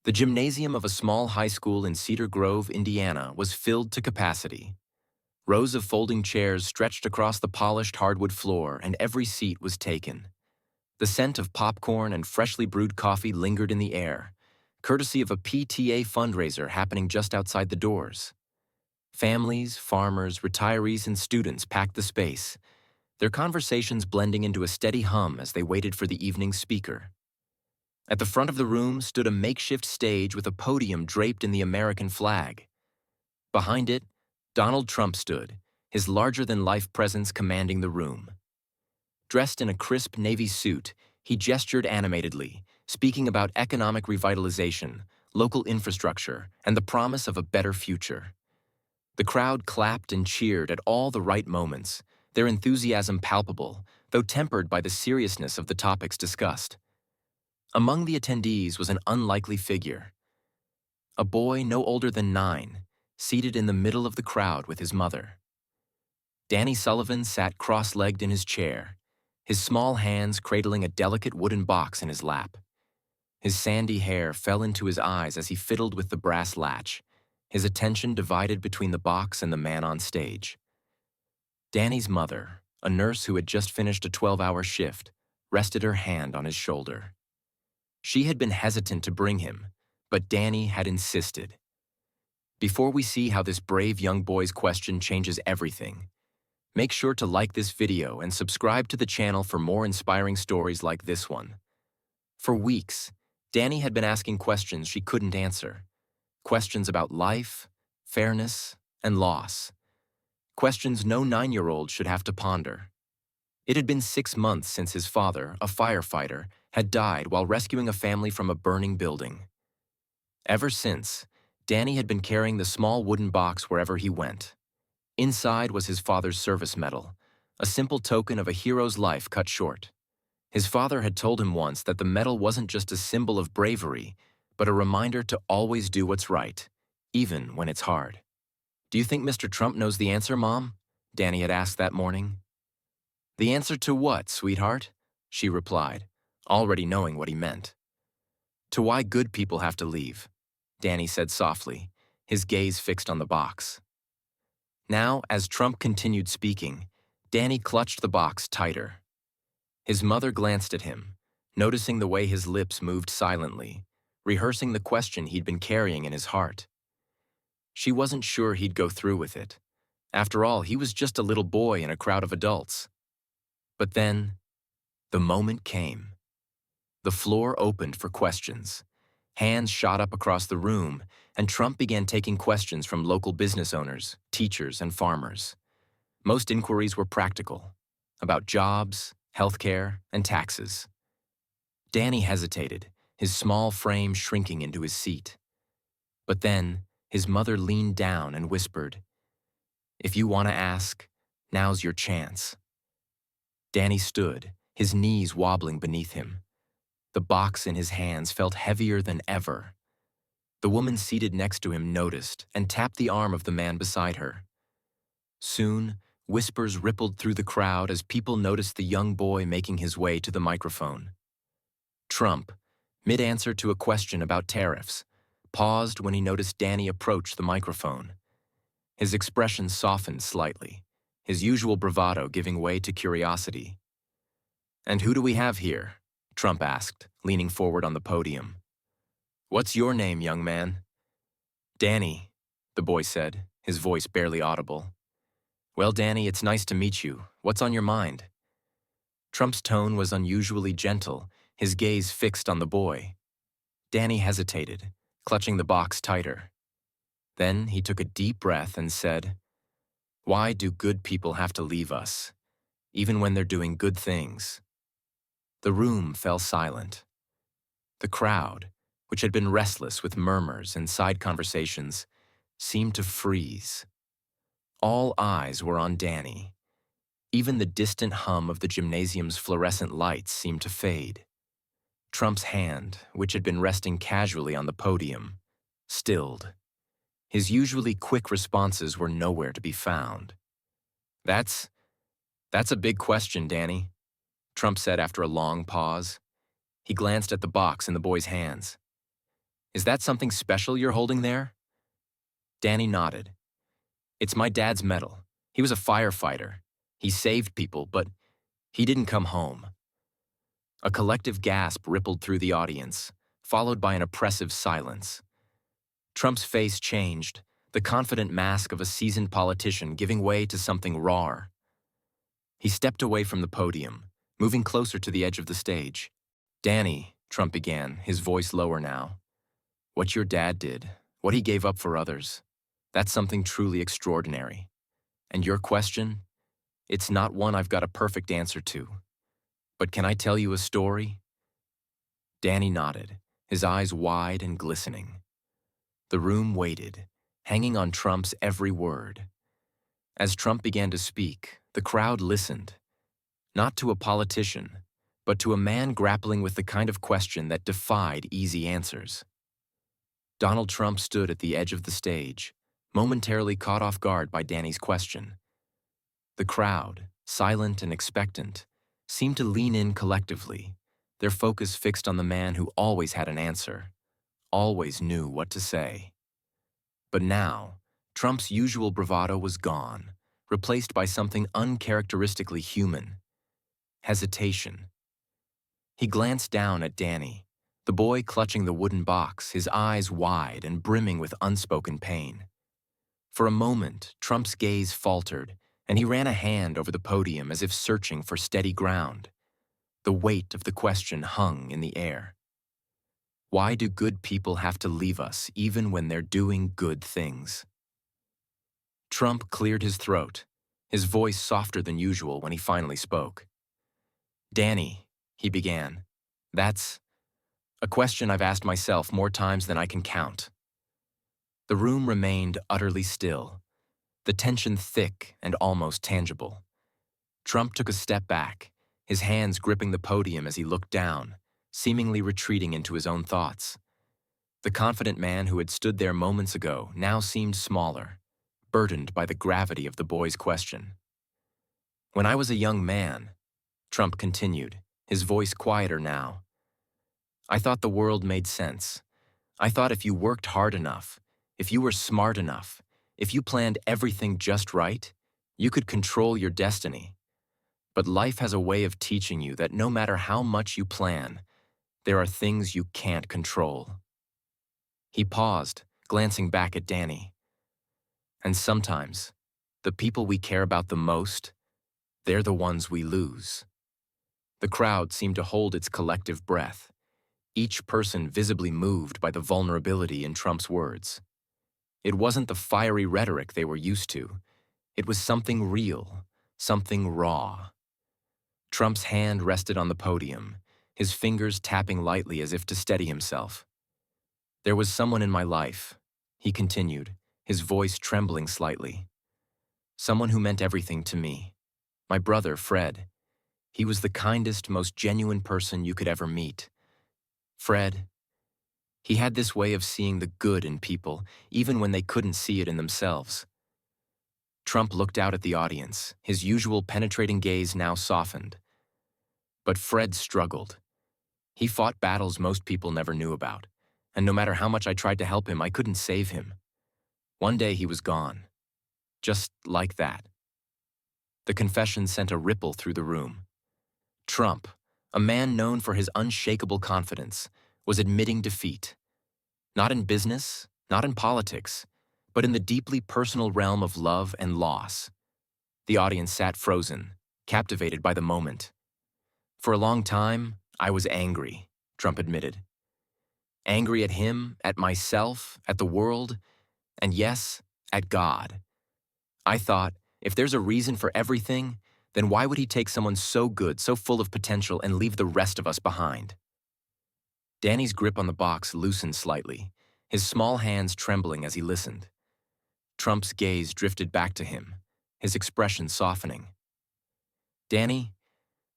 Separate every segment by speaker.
Speaker 1: The gymnasium of a small high school in Cedar Grove, Indiana, was filled to capacity. Rows of folding chairs stretched across the polished hardwood floor, and every seat was taken. The scent of popcorn and freshly brewed coffee lingered in the air, courtesy of a PTA fundraiser happening just outside the doors. Families, farmers, retirees, and students packed the space, their conversations blending into a steady hum as they waited for the evening's speaker. At the front of the room stood a makeshift stage with a podium draped in the American flag. Behind it, Donald Trump stood, his larger-than-life presence commanding the room. Dressed in a crisp navy suit, he gestured animatedly, speaking about economic revitalization, local infrastructure, and the promise of a better future. The crowd clapped and cheered at all the right moments, their enthusiasm palpable, though tempered by the seriousness of the topics discussed. Among the attendees was an unlikely figure. A boy no older than 9, seated in the middle of the crowd with his mother. Danny Sullivan sat cross-legged in his chair, his small hands cradling a delicate wooden box in his lap. His sandy hair fell into his eyes as he fiddled with the brass latch, his attention divided between the box and the man on stage. Danny's mother, a nurse who had just finished a 12-hour shift, rested her hand on his shoulder. She had been hesitant to bring him, but Danny had insisted. Before we see how this brave young boy's question changes everything, make sure to like this video and subscribe to the channel for more inspiring stories like this one. For weeks, Danny had been asking questions she couldn't answer. Questions about life, fairness, and loss. Questions no 9-year-old should have to ponder. It had been 6 months since his father, a firefighter, had died while rescuing a family from a burning building. Ever since, Danny had been carrying the small wooden box wherever he went. Inside was his father's service medal, a simple token of a hero's life cut short. His father had told him once that the medal wasn't just a symbol of bravery, but a reminder to always do what's right, even when it's hard. "Do you think Mr. Trump knows the answer, Mom?" Danny had asked that morning. "The answer to what, sweetheart?" she replied, already knowing what he meant. "To why good people have to leave," Danny said softly, his gaze fixed on the box. Now, as Trump continued speaking, Danny clutched the box tighter. His mother glanced at him, noticing the way his lips moved silently, rehearsing the question he'd been carrying in his heart. She wasn't sure he'd go through with it. After all, he was just a little boy in a crowd of adults. But then, the moment came. The floor opened for questions. Hands shot up across the room, and Trump began taking questions from local business owners, teachers, and farmers. Most inquiries were practical, about jobs, healthcare, and taxes. Danny hesitated, his small frame shrinking into his seat. But then, his mother leaned down and whispered, "If you want to ask, now's your chance." Danny stood, his knees wobbling beneath him. The box in his hands felt heavier than ever. The woman seated next to him noticed and tapped the arm of the man beside her. Soon, whispers rippled through the crowd as people noticed the young boy making his way to the microphone. Trump, mid-answer to a question about tariffs, paused when he noticed Danny approach the microphone. His expression softened slightly, his usual bravado giving way to curiosity. "And who do we have here?" Trump asked, leaning forward on the podium. "What's your name, young man?" "Danny," the boy said, his voice barely audible. "Well, Danny, it's nice to meet you. What's on your mind?" Trump's tone was unusually gentle, his gaze fixed on the boy. Danny hesitated, clutching the box tighter. Then he took a deep breath and said, "Why do good people have to leave us, even when they're doing good things?" The room fell silent. The crowd, which had been restless with murmurs and side conversations, seemed to freeze. All eyes were on Danny. Even the distant hum of the gymnasium's fluorescent lights seemed to fade. Trump's hand, which had been resting casually on the podium, stilled. His usually quick responses were nowhere to be found. That's a big question, Danny," Trump said after a long pause. He glanced at the box in the boy's hands. Is that something special you're holding there? Danny nodded. It's my dad's medal. He was a firefighter. He saved people, but he didn't come home. A collective gasp rippled through the audience, followed by an oppressive silence. Trump's face changed, the confident mask of a seasoned politician giving way to something raw. He stepped away from the podium, moving closer to the edge of the stage. Danny, Trump began, his voice lower now. What your dad did, what he gave up for others, that's something truly extraordinary. And your question? It's not one I've got a perfect answer to. But can I tell you a story? Danny nodded, his eyes wide and glistening. The room waited, hanging on Trump's every word. As Trump began to speak, the crowd listened, not to a politician, but to a man grappling with the kind of question that defied easy answers. Donald Trump stood at the edge of the stage, momentarily caught off guard by Danny's question. The crowd, silent and expectant, seemed to lean in collectively, their focus fixed on the man who always had an answer, always knew what to say. But now, Trump's usual bravado was gone, replaced by something uncharacteristically human: hesitation. He glanced down at Danny, the boy clutching the wooden box, his eyes wide and brimming with unspoken pain. For a moment, Trump's gaze faltered, and he ran a hand over the podium as if searching for steady ground. The weight of the question hung in the air. Why do good people have to leave us even when they're doing good things? Trump cleared his throat, his voice softer than usual when he finally spoke. Danny, he began, that's a question I've asked myself more times than I can count. The room remained utterly still, the tension thick and almost tangible. Trump took a step back, his hands gripping the podium as he looked down, seemingly retreating into his own thoughts. The confident man who had stood there moments ago now seemed smaller, burdened by the gravity of the boy's question. When I was a young man, Trump continued, his voice quieter now, I thought the world made sense. I thought if you worked hard enough, if you were smart enough, if you planned everything just right, you could control your destiny. But life has a way of teaching you that no matter how much you plan, there are things you can't control. He paused, glancing back at Danny. And sometimes, the people we care about the most, they're the ones we lose. The crowd seemed to hold its collective breath, each person visibly moved by the vulnerability in Trump's words. It wasn't the fiery rhetoric they were used to. It was something real, something raw. Trump's hand rested on the podium, his fingers tapping lightly as if to steady himself. There was someone in my life, he continued, his voice trembling slightly. Someone who meant everything to me. My brother, Fred. He was the kindest, most genuine person you could ever meet. Fred, he had this way of seeing the good in people, even when they couldn't see it in themselves. Trump looked out at the audience, his usual penetrating gaze now softened. But Fred struggled. He fought battles most people never knew about, and no matter how much I tried to help him, I couldn't save him. One day he was gone. Just like that. The confession sent a ripple through the room. Trump, a man known for his unshakable confidence, was admitting defeat. Not in business, not in politics, but in the deeply personal realm of love and loss. The audience sat frozen, captivated by the moment. For a long time, I was angry, Trump admitted. Angry at him, at myself, at the world, and yes, at God. I thought, if there's a reason for everything, then why would he take someone so good, so full of potential, and leave the rest of us behind? Danny's grip on the box loosened slightly, his small hands trembling as he listened. Trump's gaze drifted back to him, his expression softening. Danny,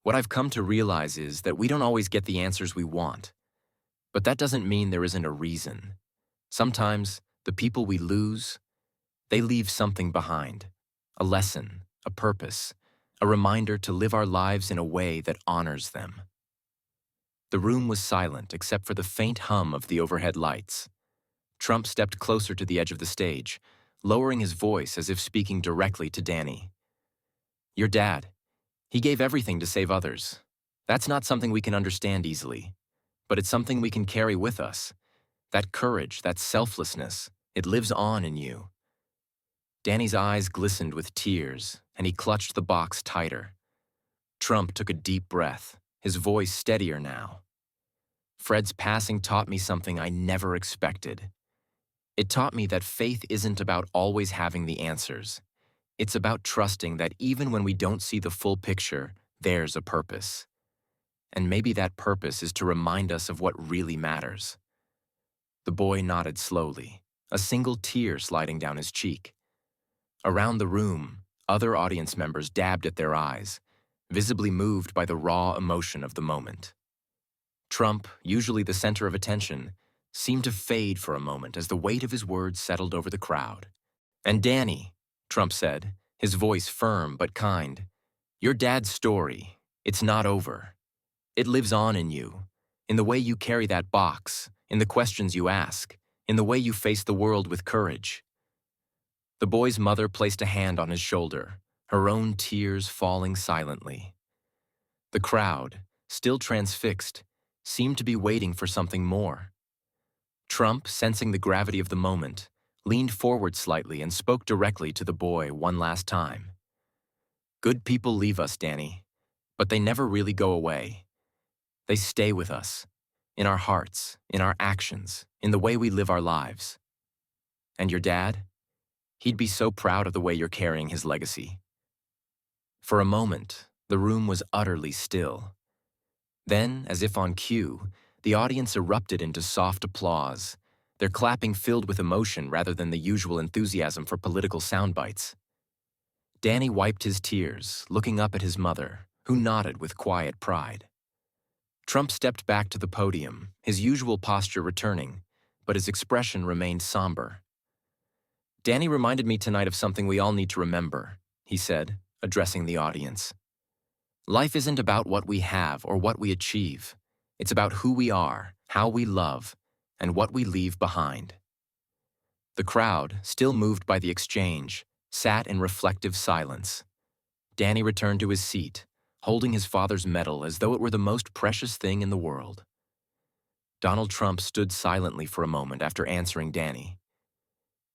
Speaker 1: what I've come to realize is that we don't always get the answers we want. But that doesn't mean there isn't a reason. Sometimes, the people we lose, they leave something behind. A lesson, a purpose, a reminder to live our lives in a way that honors them. The room was silent except for the faint hum of the overhead lights. Trump stepped closer to the edge of the stage, lowering his voice as if speaking directly to Danny. Your dad, he gave everything to save others. That's not something we can understand easily, but it's something we can carry with us. That courage, that selflessness, it lives on in you. Danny's eyes glistened with tears, and he clutched the box tighter. Trump took a deep breath, his voice steadier now. Fred's passing taught me something I never expected. It taught me that faith isn't about always having the answers. It's about trusting that even when we don't see the full picture, there's a purpose. And maybe that purpose is to remind us of what really matters. The boy nodded slowly, a single tear sliding down his cheek. Around the room, other audience members dabbed at their eyes, visibly moved by the raw emotion of the moment. Trump, usually the center of attention, seemed to fade for a moment as the weight of his words settled over the crowd. And Danny, Trump said, his voice firm but kind, your dad's story, it's not over. It lives on in you, in the way you carry that box, in the questions you ask, in the way you face the world with courage. The boy's mother placed a hand on his shoulder, her own tears falling silently. The crowd, still transfixed, seemed to be waiting for something more. Trump, sensing the gravity of the moment, leaned forward slightly and spoke directly to the boy one last time. Good people leave us, Danny, but they never really go away. They stay with us, in our hearts, in our actions, in the way we live our lives. And your dad? He'd be so proud of the way you're carrying his legacy. For a moment, the room was utterly still. Then, as if on cue, the audience erupted into soft applause, their clapping filled with emotion rather than the usual enthusiasm for political soundbites. Danny wiped his tears, looking up at his mother, who nodded with quiet pride. Trump stepped back to the podium, his usual posture returning, but his expression remained somber. Danny reminded me tonight of something we all need to remember, he said, addressing the audience. Life isn't about what we have or what we achieve. It's about who we are, how we love, and what we leave behind. The crowd, still moved by the exchange, sat in reflective silence. Danny returned to his seat, holding his father's medal as though it were the most precious thing in the world. Donald Trump stood silently for a moment after answering Danny.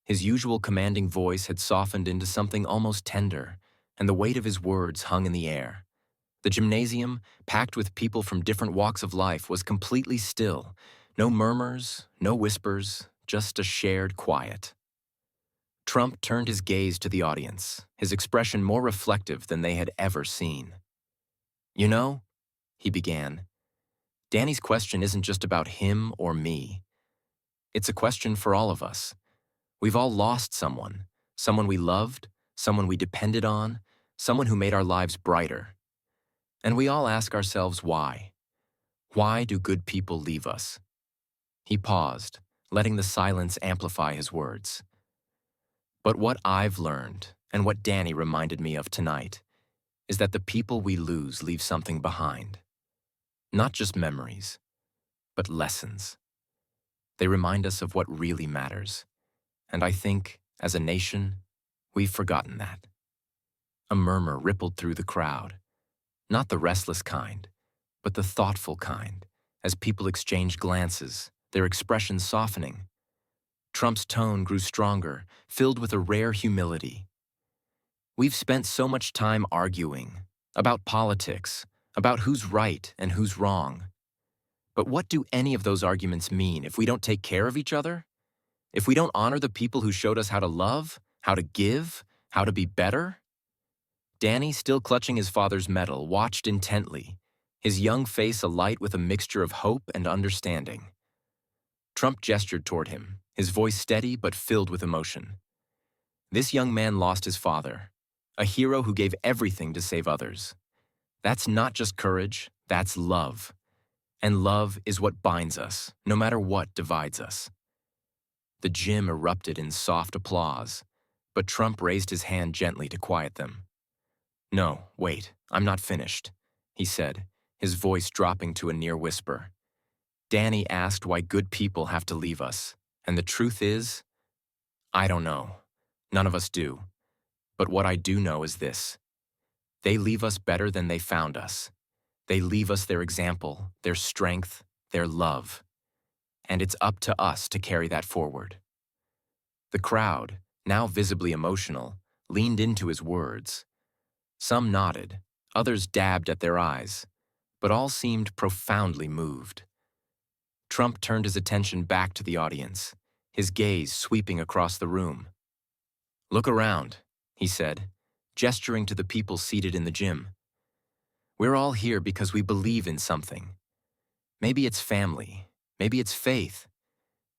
Speaker 1: His usual commanding voice had softened into something almost tender, and the weight of his words hung in the air. The gymnasium, packed with people from different walks of life, was completely still. No murmurs, no whispers, just a shared quiet. Trump turned his gaze to the audience, his expression more reflective than they had ever seen. You know, he began, Danny's question isn't just about him or me. It's a question for all of us. We've all lost someone we loved, someone we depended on, someone who made our lives brighter. And we all ask ourselves why. Why do good people leave us? He paused, letting the silence amplify his words. But what I've learned, and what Danny reminded me of tonight, is that the people we lose leave something behind. Not just memories, but lessons. They remind us of what really matters. And I think, as a nation, we've forgotten that. A murmur rippled through the crowd. Not the restless kind, but the thoughtful kind, as people exchanged glances, their expressions softening. Trump's tone grew stronger, filled with a rare humility. We've spent so much time arguing about politics, about who's right and who's wrong. But what do any of those arguments mean if we don't take care of each other? If we don't honor the people who showed us how to love, how to give, how to be better? Danny, still clutching his father's medal, watched intently, his young face alight with a mixture of hope and understanding. Trump gestured toward him, his voice steady but filled with emotion. This young man lost his father, a hero who gave everything to save others. That's not just courage, that's love. And love is what binds us, no matter what divides us. The gym erupted in soft applause, but Trump raised his hand gently to quiet them. No, wait, I'm not finished, he said, his voice dropping to a near whisper. Danny asked why good people have to leave us, And the truth is, I don't know. None of us do. But what I do know is this. They leave us better than they found us. They leave us their example, their strength, their love. And it's up to us to carry that forward. The crowd, now visibly emotional, leaned into his words. Some nodded, others dabbed at their eyes, but all seemed profoundly moved. Trump turned his attention back to the audience, his gaze sweeping across the room. "Look around," he said, gesturing to the people seated in the gym. "We're all here because we believe in something. Maybe it's family, maybe it's faith,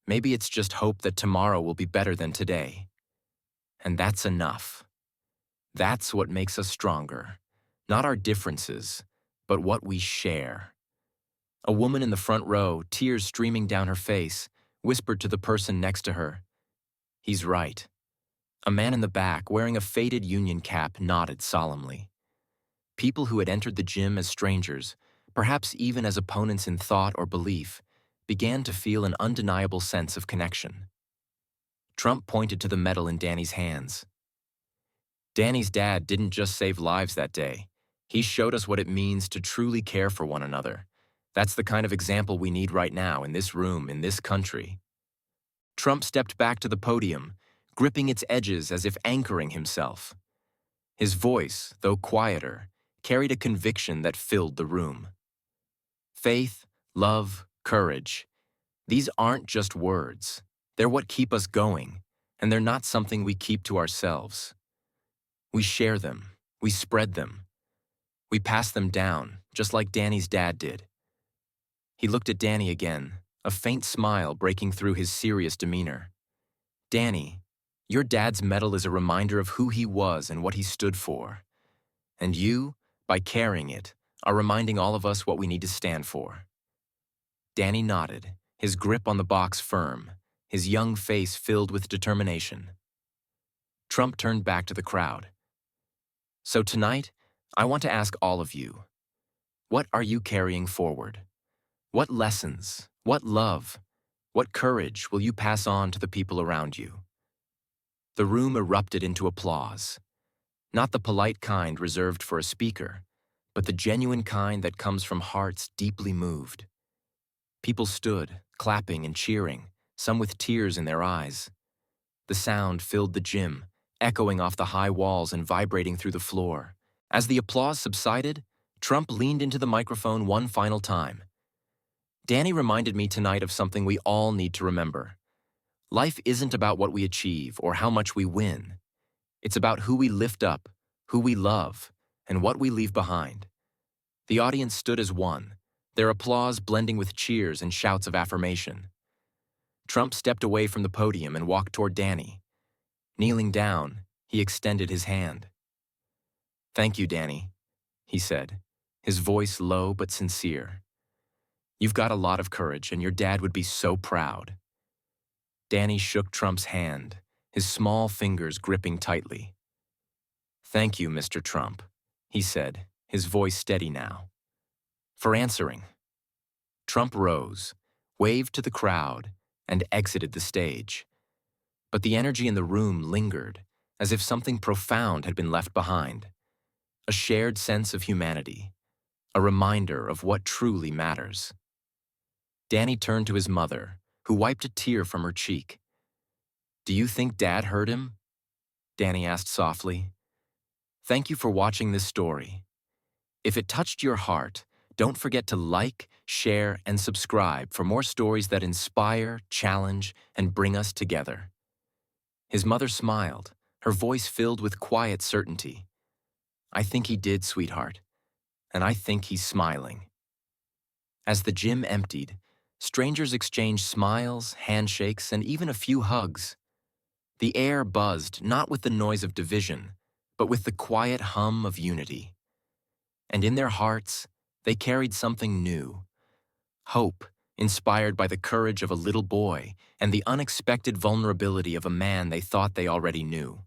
Speaker 1: maybe it's just hope that tomorrow will be better than today. And that's enough. That's what makes us stronger. Not our differences, but what we share." A woman in the front row, tears streaming down her face, whispered to the person next to her, "He's right." A man in the back, wearing a faded union cap, nodded solemnly. People who had entered the gym as strangers, perhaps even as opponents in thought or belief, began to feel an undeniable sense of connection. Trump pointed to the medal in Danny's hands. "Danny's dad didn't just save lives that day. He showed us what it means to truly care for one another. That's the kind of example we need right now in this room, in this country." Trump stepped back to the podium, gripping its edges as if anchoring himself. His voice, though quieter, carried a conviction that filled the room. Faith, love, courage. These aren't just words. They're what keep us going, and they're not something we keep to ourselves. We share them. We spread them. We pass them down, just like Danny's dad did. He looked at Danny again, a faint smile breaking through his serious demeanor. "Danny, your dad's medal is a reminder of who he was and what he stood for. And you, by carrying it, are reminding all of us what we need to stand for." Danny nodded, his grip on the box firm, his young face filled with determination. Trump turned back to the crowd. "So tonight, I want to ask all of you, what are you carrying forward? What lessons, what love, what courage will you pass on to the people around you?" The room erupted into applause. Not the polite kind reserved for a speaker, but the genuine kind that comes from hearts deeply moved. People stood, clapping and cheering, some with tears in their eyes. The sound filled the gym, echoing off the high walls and vibrating through the floor. As the applause subsided, Trump leaned into the microphone one final time. "Danny reminded me tonight of something we all need to remember. Life isn't about what we achieve or how much we win. It's about who we lift up, who we love, and what we leave behind." The audience stood as one, their applause blending with cheers and shouts of affirmation. Trump stepped away from the podium and walked toward Danny. Kneeling down, he extended his hand. "Thank you, Danny," he said, his voice low but sincere. "You've got a lot of courage, and your dad would be so proud." Danny shook Trump's hand, his small fingers gripping tightly. "Thank you, Mr. Trump," he said, his voice steady now, "for answering." Trump rose, waved to the crowd, and exited the stage. But the energy in the room lingered, as if something profound had been left behind. A shared sense of humanity, a reminder of what truly matters. Danny turned to his mother, who wiped a tear from her cheek. "Do you think Dad heard him?" Danny asked softly. "Thank you for watching this story. If it touched your heart, don't forget to like, share, and subscribe for more stories that inspire, challenge, and bring us together." His mother smiled, her voice filled with quiet certainty. "I think he did, sweetheart, and I think he's smiling." As the gym emptied, strangers exchanged smiles, handshakes, and even a few hugs. The air buzzed not with the noise of division, but with the quiet hum of unity. And in their hearts, they carried something new. Hope, inspired by the courage of a little boy and the unexpected vulnerability of a man they thought they already knew.